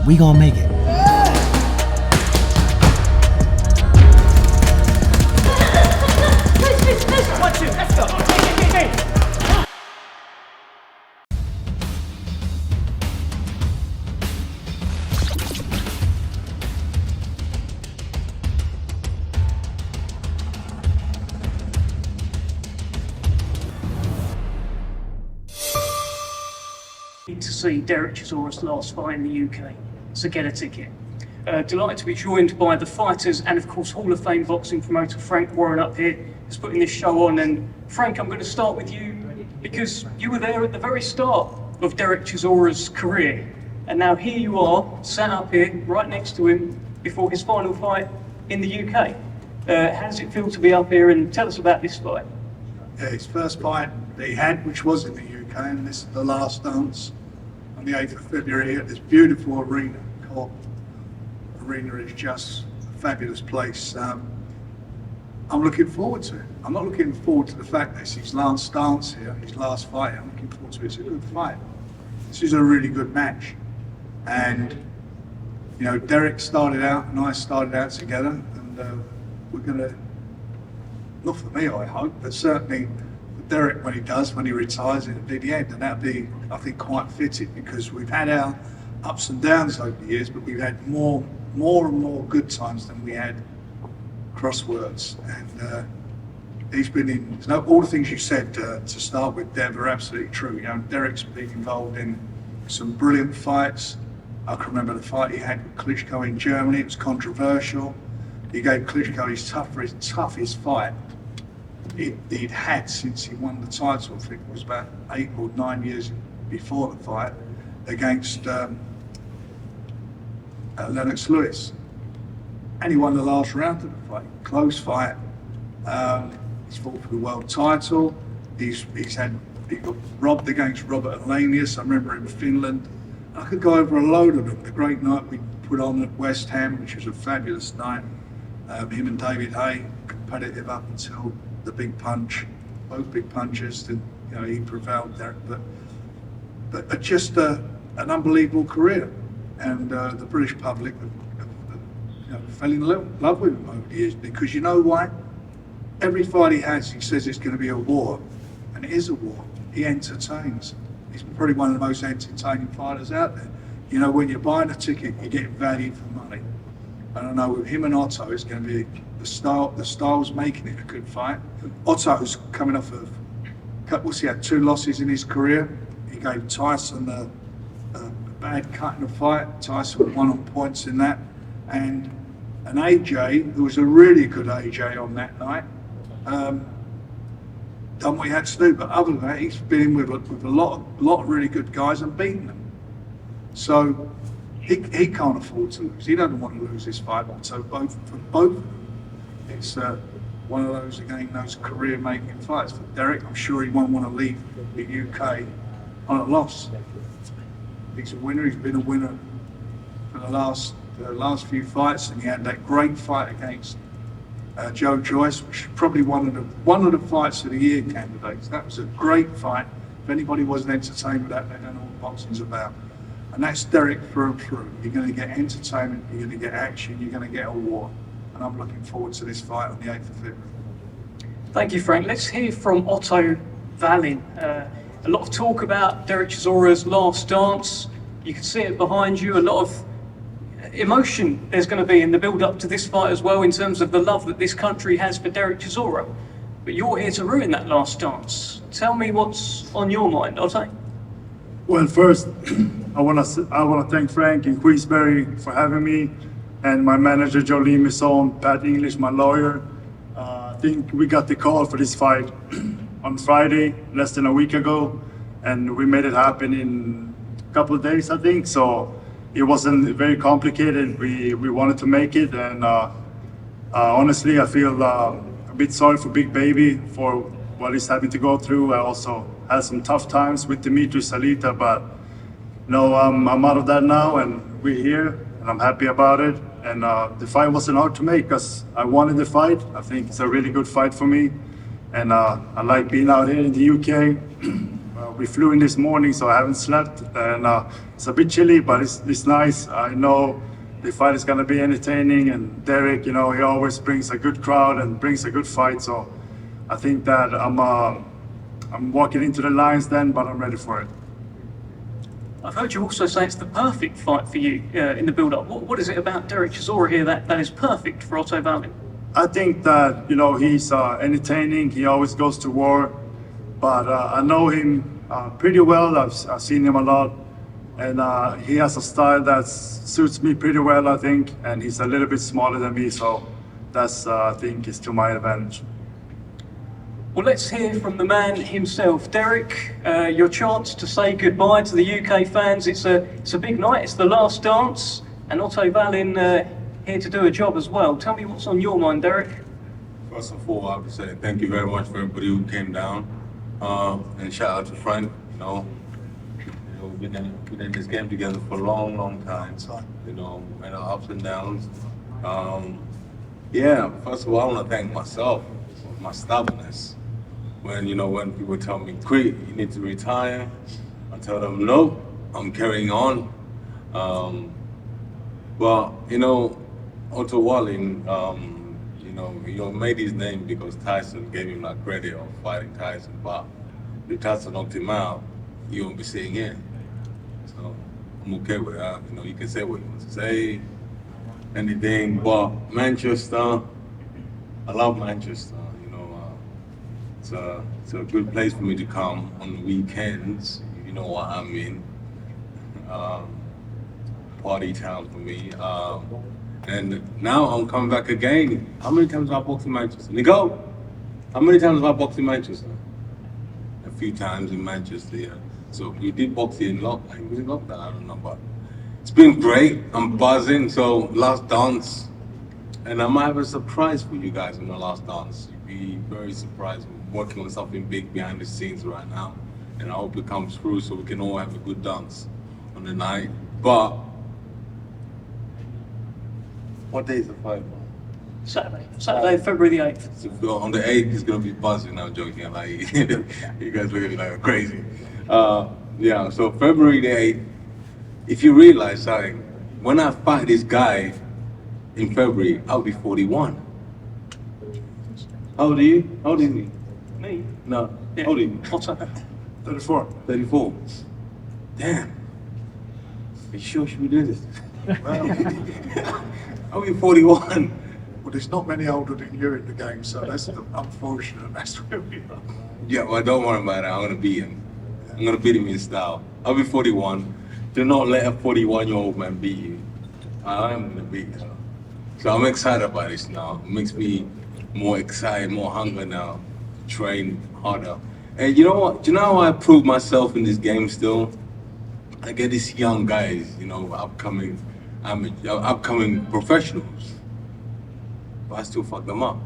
We gonna make it. One, two, let's go. Hey. To see Derek Chisora's last fight in the UK, so get a ticket. Delighted to be joined by the fighters and of course Hall of Fame boxing promoter Frank Warren up here, who's putting this show on. And Frank, I'm going to start with you because you were there at the very start of Derek Chisora's career, and now here you are, sat up here right next to him before his final fight in the UK. How does it feel to be up here, and tell us about this fight? Yeah, his first fight that he had, which was in the UK, and this is the last dance on the 8th of February at this beautiful arena. Arena is just a fabulous place. I'm looking forward to it. I'm not looking forward to the fact that it's his last dance here, his last fight. I'm looking forward to it. It's a good fight. This is a really good match. And, you know, Derek started out and I started out together, and we're going to, not for me, I hope, but certainly for Derek when he retires, it'll be the end. And that'll be, I think, quite fitting, because we've had our ups and downs over the years, but we've had more and more good times than we had crosswords. And he's been in, you know, all the things you said to start with, Dev, are absolutely true. You know, Derek's been involved in some brilliant fights. I can remember the fight he had with Klitschko in Germany. It was controversial. He gave Klitschko his toughest fight he'd had since he won the title. I think it was about 8 or 9 years before the fight, against Lennox Lewis. And he won the last round of the fight. Close fight. He's fought for the world title. He got robbed against Robert Alanius. I remember in Finland. I could go over a load of them. The great night we put on at West Ham, which was a fabulous night. Him and David Hay, competitive up until the big punch, both big punches, and you know, he prevailed there. But just an unbelievable career, and the British public fell in love with him over the years, because you know why? Every fight he has, he says it's going to be a war, and it is a war. He entertains. He's probably one of the most entertaining fighters out there. You know, when you're buying a ticket, you're getting value for money. And I know with him and Otto, it's going to be the style's making it a good fight. Otto's coming off of, he had 2 losses in his career. He gave Tyson a bad cut in the fight. Tyson won on points in that. And an AJ, who was a really good AJ on that night, done what he had to do. But other than that, he's been in with a lot of really good guys and beaten them. So he can't afford to lose. He doesn't want to lose this fight. So both, it's one of those, again, those career-making fights. For Derek, I'm sure he won't want to leave the UK on a loss. He's a winner. He's been a winner for the last few fights, and he had that great fight against Joe Joyce, which is probably one of the fights of the year candidates. That was a great fight. If anybody wasn't entertained with that, they don't know what boxing's about. And that's Derek through and through. You're going to get entertainment, you're going to get action, you're going to get a war. And I'm looking forward to this fight on the 8th of February. Thank you, Frank. Let's hear from Otto Wallin. A lot of talk about Derek Chisora's last dance. You can see it behind you. A lot of emotion there's going to be in the build-up to this fight as well, in terms of the love that this country has for Derek Chisora. But you're here to ruin that last dance. Tell me what's on your mind, Otto. Well, first, I want to thank Frank and Queensberry for having me, and my manager Jolene Misson, Pat English, my lawyer. I think we got the call for this fight on Friday, less than a week ago, and we made it happen in a couple of days, I think. So it wasn't very complicated. We wanted to make it, and honestly, I feel a bit sorry for Big Baby for what he's having to go through. I also had some tough times with Dimitri Salita, but no, I'm out of that now, and we're here, and I'm happy about it. And the fight wasn't hard to make because I wanted the fight. I think it's a really good fight for me, and I like being out here in the UK. we flew in this morning, so I haven't slept, and it's a bit chilly, but it's nice. I know the fight is gonna be entertaining, and Derek, he always brings a good crowd and brings a good fight. So I think that I'm walking into the lines then, but I'm ready for it. I've heard you also say it's the perfect fight for you in the build-up. What is it about Derek Chisora here that is perfect for Otto Wallin? I think that, he's entertaining. He always goes to war, but I know him pretty well. I've seen him a lot, and he has a style that suits me pretty well, I think, and he's a little bit smaller than me, so that's, I think, is to my advantage. Well, let's hear from the man himself. Derek, your chance to say goodbye to the UK fans. It's a big night, it's the last dance, and Otto Wallin here to do a job as well. Tell me what's on your mind, Derek. First of all, I would say thank you very much for everybody who came down, and shout out to Frank. We've been in this game together for a long, long time. And our ups and downs. First of all, I want to thank myself for my stubbornness. When people tell me quit, you need to retire, I tell them no, I'm carrying on. Otto Wallin, made his name because Tyson gave him that credit of fighting Tyson, but if Tyson knocked him out, he won't be sitting here. So I'm okay with that. You can say what you want to say, anything, but Manchester, I love Manchester. It's a good place for me to come on the weekends. You know what I mean. Party town for me. And now I'm coming back again. How many times have I boxed in Manchester? Nico, how many times have I boxed in Manchester? A few times in Manchester, yeah. So we did box here in lockdown. Was it lockdown? I don't know, but it's been great. I'm buzzing. So last dance, and I might have a surprise for you guys in the last dance. You'll be very surprised. We're working on something big behind the scenes right now, and I hope it comes through so we can all have a good dance on the night. But what day is the fight? Saturday, February the 8th. So on the 8th, it's gonna be buzzing. I'm joking. Like you guys look at me like crazy. So February the 8th. If you realize something, when I fight this guy in February, I'll be 41. How old are you? How old is he? Me? No. Yeah. How old are you? Otto. 34. 34. Damn. Are you sure should we do this? Well, I'll be 41. there's not many older than you in the game, so that's unfortunate. That's where we are. Yeah, well, don't worry about it. I'm gonna beat him. I'm gonna beat him in style. I'll be 41. Do not let a 41-year-old man beat you. I am gonna beat him. So I'm excited about this now. It makes me more excited, more hunger now. Train harder. And you know what? Do you know how I prove myself in this game still? I get these young guys, upcoming professionals. But I still fuck them up.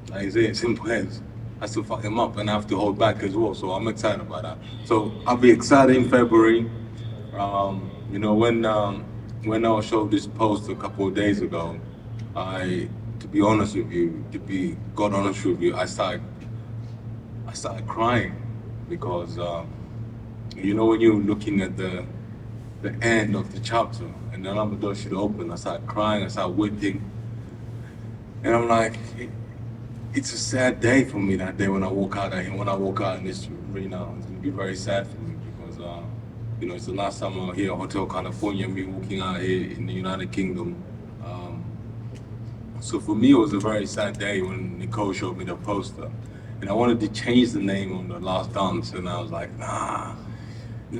Like I say, simple as. I still fuck them up and I have to hold back as well. So I'm excited about that. So I'll be excited in February. When I showed this post a couple of days ago, to be honest with you, I started crying because when you're looking at the end of the chapter and the number door should open, I started crying, I started weeping, and I'm like, it's a sad day for me that day when I walk out in this arena. It's gonna be very sad for me because it's the last time I'm here at Hotel California, me walking out here in the United Kingdom. So for me, it was a very sad day when Nicole showed me the poster. And I wanted to change the name on the last dance, and I was like, nah. But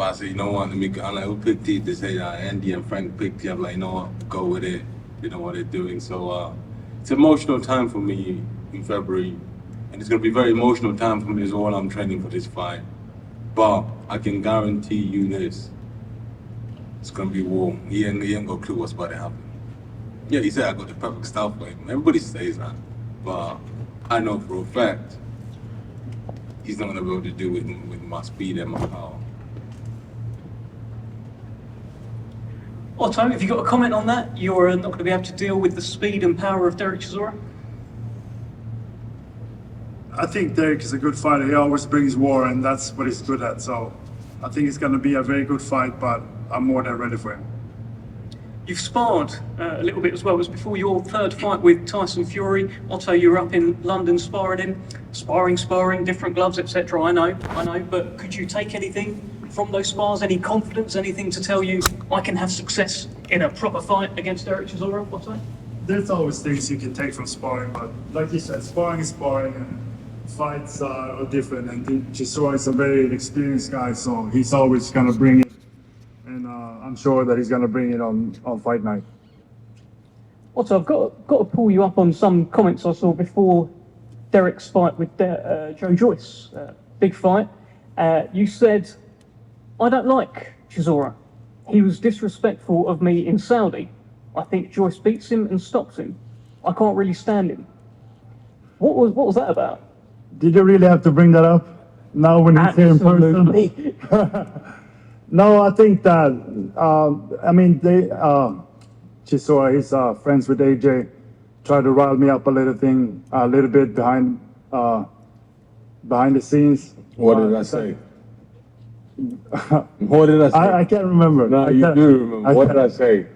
I said, you know what, I'm like, who picked it? They say Andy and Frank picked it. I'm like, you know what, go with it. They know what they're doing. So it's an emotional time for me in February. And it's going to be a very emotional time for me as well. I'm training for this fight. But I can guarantee you this. It's going to be war. He ain't got a clue what's about to happen. Yeah, he said I got the perfect style for him. Everybody says that. But I know for a fact he's not going to be able to do it with my speed and my power. Otto, have you got a comment on that? You're not going to be able to deal with the speed and power of Derek Chisora? I think Derek is a good fighter. He always brings war, and that's what he's good at. So I think it's going to be a very good fight, but I'm more than ready for him. You've sparred a little bit as well. It was before your third fight with Tyson Fury. Otto, you were up in London sparring him. Sparring, different gloves, etc. I know. But could you take anything from those spars? Any confidence? Anything to tell you I can have success in a proper fight against Derek Chisora, Otto? There's always things you can take from sparring, but like you said, sparring is sparring, and fights are different. And Chisora is a very experienced guy, so he's always going to bring it. And I'm sure that he's going to bring it on fight night. Otto, I've got to pull you up on some comments I saw before Derek's fight with Joe Joyce. Big fight. You said, I don't like Chisora. He was disrespectful of me in Saudi. I think Joyce beats him and stops him. I can't really stand him. What was that about? Did you really have to bring that up now when he's here in person? No, I think that, Chisora, he's friends with AJ, tried to rile me up a little bit behind the scenes. What did I say? What did I say? I can't remember. No, you do remember. What did I say?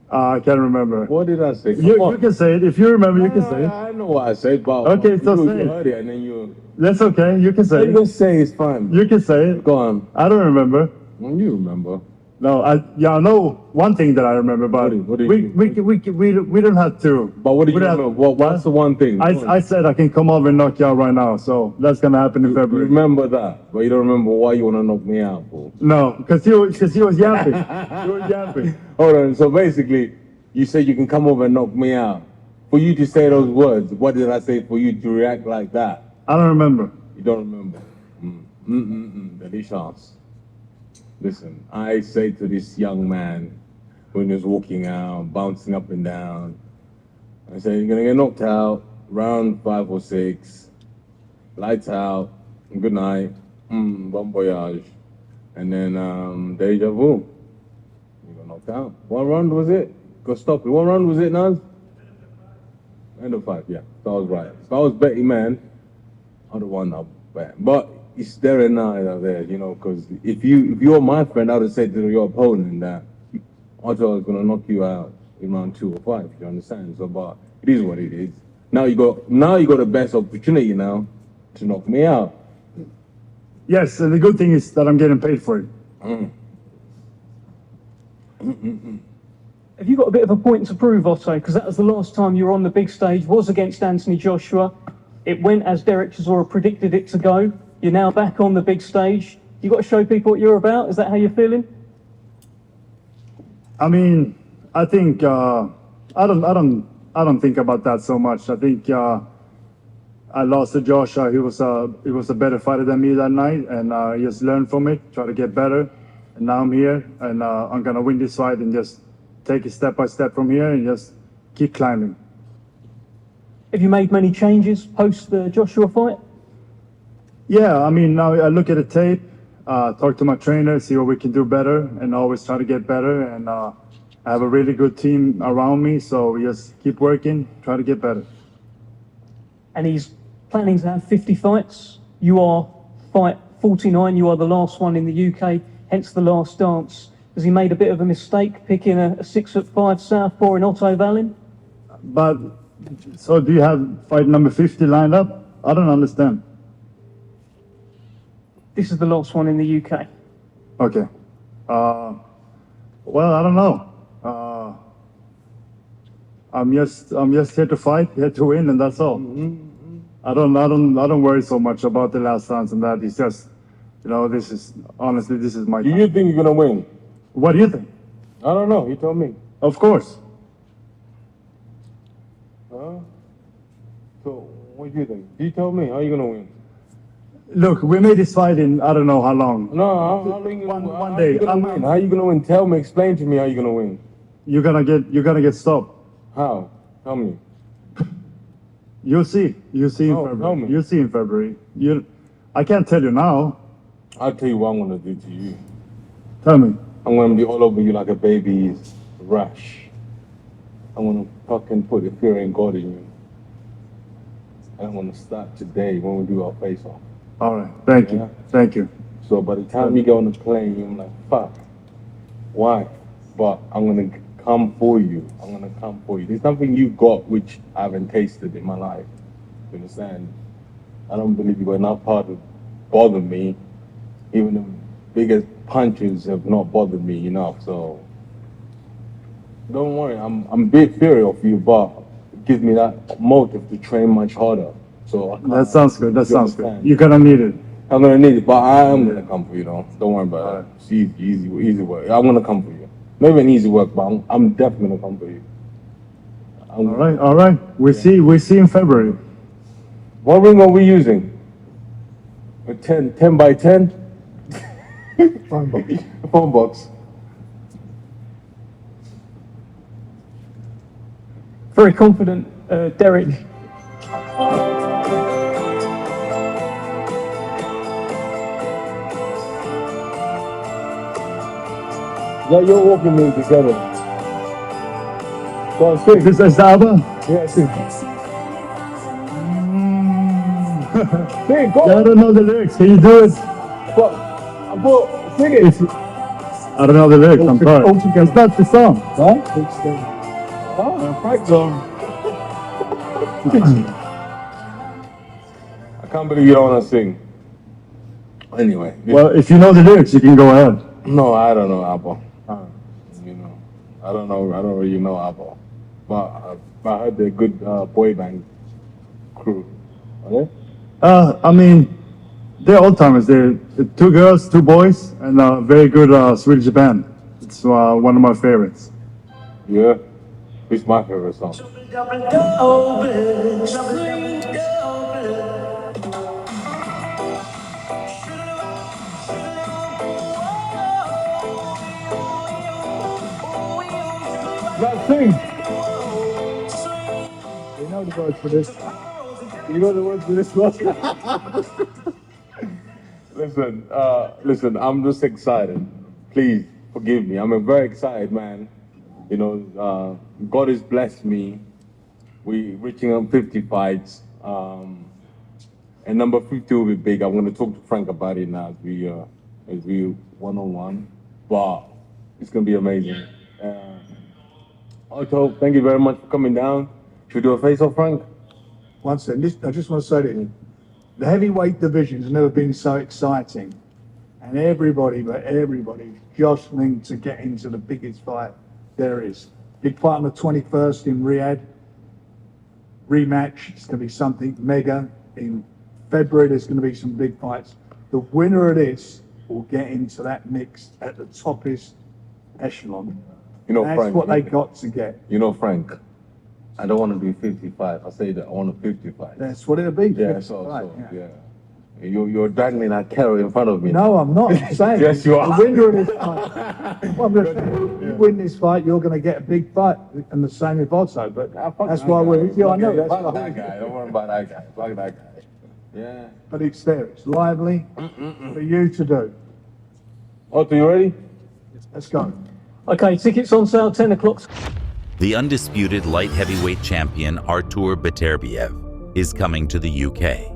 I can't remember. What did I say? You can say it. If you remember, you can say it. I know what I said, but Okay, so you say it. heard it and then you... That's okay. You can say You can it. say it's fine. You can say it. Go on. I don't remember. You remember. No, I know one thing that I remember, but What did we don't have to. But what do you we don't remember? What's the one thing? I said I can come over and knock you out right now, so that's gonna happen in You February. remember that, but you don't remember why you want to knock me out, fool. No, because he was yapping. He was yapping. Hold on. So basically, you said you can come over and knock me out. For you to say those words, what did I say for you to react like that? I don't remember. You don't remember. Delicious. Listen, I say to this young man when he was walking out, bouncing up and down, I say, you're gonna get knocked out, round 5 or 6, lights out, good night, bon voyage, and then deja vu. You got knocked out. One round was it? Go stop it. One round was it, Naz? End of 5, yeah. So I was right. If I was betting man, I'd have won that bet. But it's there and now there, you know, because if you're my friend, I would have said to your opponent that Otto was gonna knock you out in round 2 or 5, you understand? So but it is what it is. Now you got the best opportunity now to knock me out. Yes, and the good thing is that I'm getting paid for it. Have you got a bit of a point to prove, Otto? Because that was the last time you were on the big stage, was against Anthony Joshua. It went as Derek Chisora predicted it to go. You're now back on the big stage. You got to show people what you're about. Is that how you're feeling? I mean, I think I don't think about that so much. I think I lost to Joshua. He was a better fighter than me that night, and I just learned from it, try to get better. And now I'm here, and I'm gonna win this fight and just take it step by step from here and just keep climbing. Have you made many changes post the Joshua fight? Yeah, I mean, now I look at the tape, talk to my trainer, see what we can do better, and always try to get better. And I have a really good team around me, so we just keep working, try to get better. And he's planning to have 50 fights. You are fight 49. You are the last one in the UK, hence the last dance. Has he made a bit of a mistake picking a 6'5" southpaw in Otto Wallin? But, so do you have fight number 50 lined up? I don't understand. This is the last one in the UK. Okay. Well, I don't know. I'm just here to fight, here to win, and that's all. I don't worry so much about the last dance and that. It's just, you know, this is my Do time. you think you're gonna win? What do you think? I don't know. You told me. Of course. Huh? So what do you think? You tell me. How you gonna win? Look, we made this fight in I don't know how long. No, how you gonna, One how day. You gonna win? How you gonna win? Tell me. Explain to me how you gonna win. You're gonna get stopped. How? Tell me. You'll see. You'll see in No, February. tell me. You'll see in February. I can't tell you now. I'll tell you what I'm gonna do to you. Tell me. I'm gonna be all over you like a baby's rash. I'm gonna fucking put the fear in God in you. And I'm gonna start today when we do our face-off. All right. Thank Yeah. you. Thank you. So by the time you get on the plane, you're like, fuck, why? But I'm gonna come for you. I'm gonna come for you. There's something you got which I haven't tasted in my life. You understand? I don't believe you got enough power to bother me. Even the biggest punches have not bothered me enough. So don't worry, I'm a bit fearful of you, but it gives me that motive to train much harder. So I That sounds good. That you sounds good. understand? You're gonna need it. I'm gonna need it, but I am gonna come for you, though. Don't worry about it. It's easy work. I'm gonna come for you. Maybe an easy work, but I'm definitely gonna come for you. All right. All right. We see in February. What ring are we using? A 10 by 10? Phone box. Phone box. Very confident, Derek. Yeah, you're walking me together. Go on, sing. This is the album. Yeah, sing. Sing, I go. don't know the lyrics. Can you do it? Sing it. I don't know the lyrics. I'm sorry. It's not the song. Huh? Frank song. I can't believe you don't want to sing. Anyway. Well, if you know the lyrics, you can go ahead. No, I don't know ABBA. You know, I don't know. I don't really know ABBA. But I heard they're good boy band crew. Are they? I mean, they're old timers. They're 2 girls, 2 boys, and a very good Swedish band. It's one of my favorites. Yeah. It's my favorite song. Now sing. You know the words for this. You know the words to this one? Listen, I'm just excited. Please forgive me. I'm very excited, man. You know, God has blessed me. We reaching on 50 fights. And number 50 will be big. I'm going to talk to Frank about it now as we one-on-one. But it's going to be amazing. Otto, thank you very much for coming down. Should we do a face-off, Frank? One second, I just want to say this. The heavyweight division has never been so exciting. And everybody's jostling to get into the biggest fight there is. Big fight on the 21st in Riyadh. Rematch, it's going to be something mega. In February, there's going to be some big fights. The winner of this will get into that mix at the toppest echelon. You know, That's Frank. what they got to get. You know, Frank, I don't want to be 55. I say that I want to 55. That's what it'll be. Yeah, 55, yeah. You're dangling that carrot in front of me. No, I'm not. I'm saying Yes, you are. the winner of this fight. Well, I'm just saying, if you win this fight, you're going to get a big fight, and the same with Otto. But that's why we're. Yeah, I know. That's Fuck why that guy. Don't worry about that guy. Fuck that guy. Yeah. But it's there. It's lively for you to do. Otto, you ready? Let's go. Okay, tickets on sale 10 o'clock. The undisputed light heavyweight champion Artur Beterbiev is coming to the UK.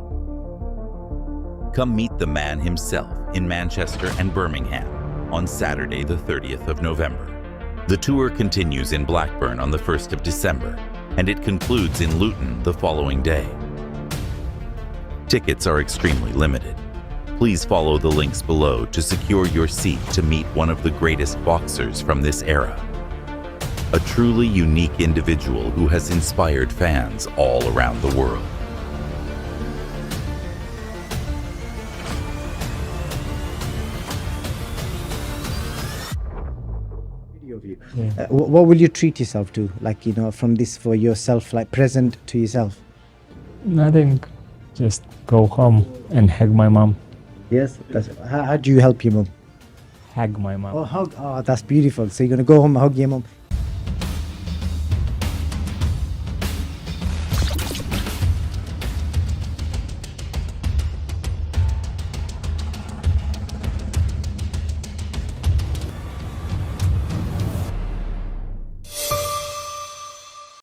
Come meet the man himself in Manchester and Birmingham on Saturday, the 30th of November. The tour continues in Blackburn on the 1st of December, and it concludes in Luton the following day. Tickets are extremely limited. Please follow the links below to secure your seat to meet one of the greatest boxers from this era. A truly unique individual who has inspired fans all around the world. Of you. What will you treat yourself to? Like, you know, from this for yourself, like present to yourself? Nothing. Just go home and hug my mom. Yes. How do you help your mom? Hug my mom. Oh, hug. Oh, that's beautiful. So you're going to go home and hug your mom.